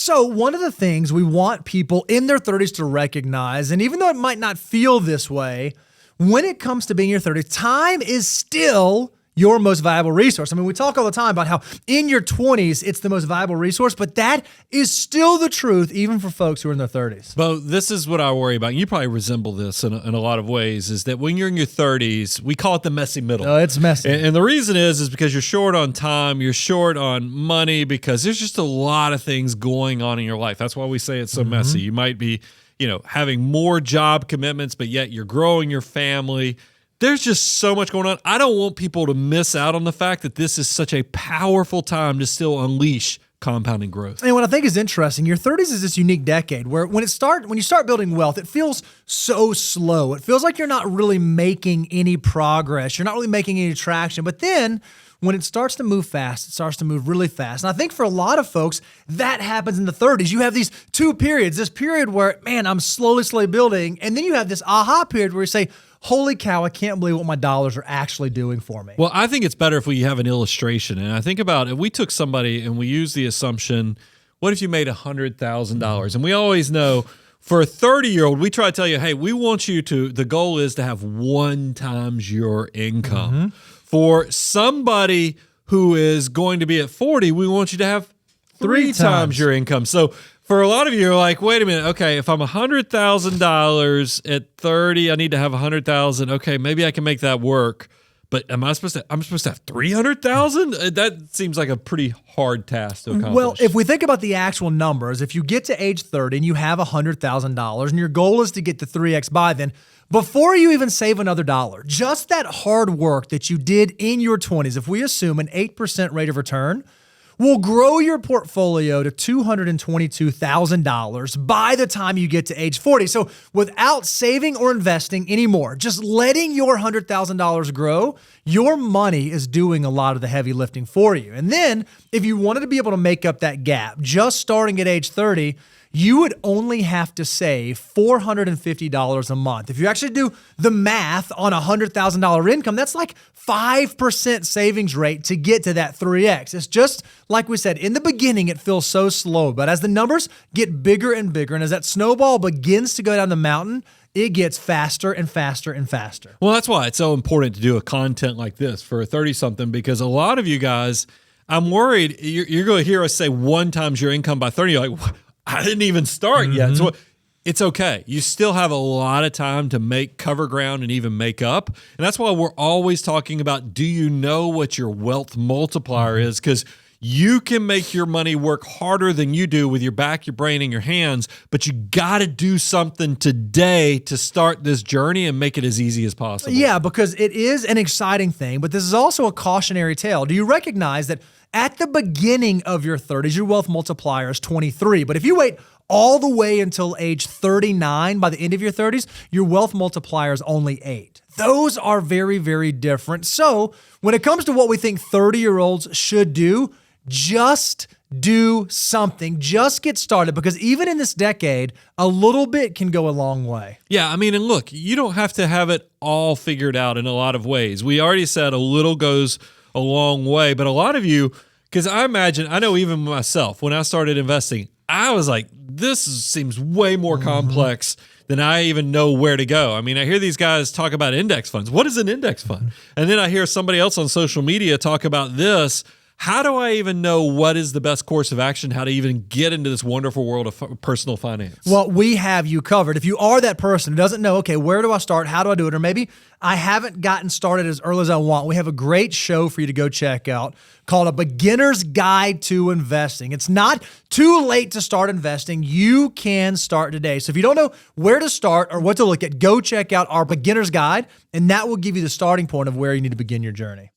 So one of the things we want people in their 30s to recognize, and even though it might not feel this way, when it comes to being in your 30s, time is still your most valuable resource. I mean, we talk all the time about how in your 20s, it's the most valuable resource, but that is still the truth, even for folks who are in their 30s. Bo, this is what I worry about. You probably resemble this in a lot of ways, is that when you're in your 30s, we call it the messy middle. Oh, it's messy. And the reason is because you're short on time, you're short on money, because there's just a lot of things going on in your life. That's why we say it's so messy. You might be, having more job commitments, but yet you're growing your family. There's just so much going on. I don't want people to miss out on the fact that this is such a powerful time to still unleash compounding growth. And what I think is interesting, your 30s is this unique decade where when you start building wealth, it feels so slow. It feels like you're not really making any progress. You're not really making any traction. But then when it starts to move fast, it starts to move really fast. And I think for a lot of folks, that happens in the 30s. You have these two periods, this period where, man, I'm slowly building. And then you have this aha period where you say, holy cow, I can't believe what my dollars are actually doing for me. Well, I think it's better if we have an illustration. And I think about if we took somebody and we use the assumption, what if you made $100,000? And we always know for a 30-year-old, we try to tell you, hey, we want you the goal is to have 1 times your income. For somebody who is going to be at 40, we want you to have 3 times your income. So for a lot of you, you're like, wait a minute. Okay, if I'm $100,000 at 30, I need to have $100,000. Okay, maybe I can make that work. But I'm supposed to have 300,000? That seems like a pretty hard task to accomplish. Well, if we think about the actual numbers, if you get to age 30 and you have $100,000 and your goal is to get to 3x by then, before you even save another dollar, just that hard work that you did in your 20s, if we assume an 8% rate of return, will grow your portfolio to $222,000 by the time you get to age 40. So without saving or investing anymore, just letting your $100,000 grow, your money is doing a lot of the heavy lifting for you. And then if you wanted to be able to make up that gap, just starting at age 30, you would only have to save $450 a month. If you actually do the math on a $100,000 income, that's like 5% savings rate to get to that 3X. It's just like we said, in the beginning, it feels so slow, but as the numbers get bigger and bigger, and as that snowball begins to go down the mountain, it gets faster and faster and faster. Well, that's why it's so important to do a content like this for a 30-something, because a lot of you guys, I'm worried you're going to hear us say 1 times your income by 30. You're like, I didn't even start yet. So it's okay. You still have a lot of time to cover ground and even make up. And that's why we're always talking about, do you know what your wealth multiplier is? Because you can make your money work harder than you do with your back, your brain, and your hands, but you got to do something today to start this journey and make it as easy as possible. Yeah, because it is an exciting thing, but this is also a cautionary tale. Do you recognize that at the beginning of your 30s, your wealth multiplier is 23, but if you wait all the way until age 39, by the end of your 30s, your wealth multiplier is only 8. Those are very, very different. So when it comes to what we think 30-year-olds should do, just do something. Just get started, because even in this decade, a little bit can go a long way. Yeah, I mean, and look, you don't have to have it all figured out in a lot of ways. We already said a little goes a long way, but a lot of you, because I know even myself, when I started investing, I was like, this seems way more complex than I even know where to go. I mean, I hear these guys talk about index funds. What is an index fund? And then I hear somebody else on social media talk about this. How do I even know what is the best course of action, how to even get into this wonderful world of personal finance? Well, we have you covered. If you are that person who doesn't know, okay, where do I start? How do I do it? Or maybe I haven't gotten started as early as I want. We have a great show for you to go check out called A Beginner's Guide to Investing. It's not too late to start investing. You can start today. So if you don't know where to start or what to look at, go check out our Beginner's Guide, and that will give you the starting point of where you need to begin your journey.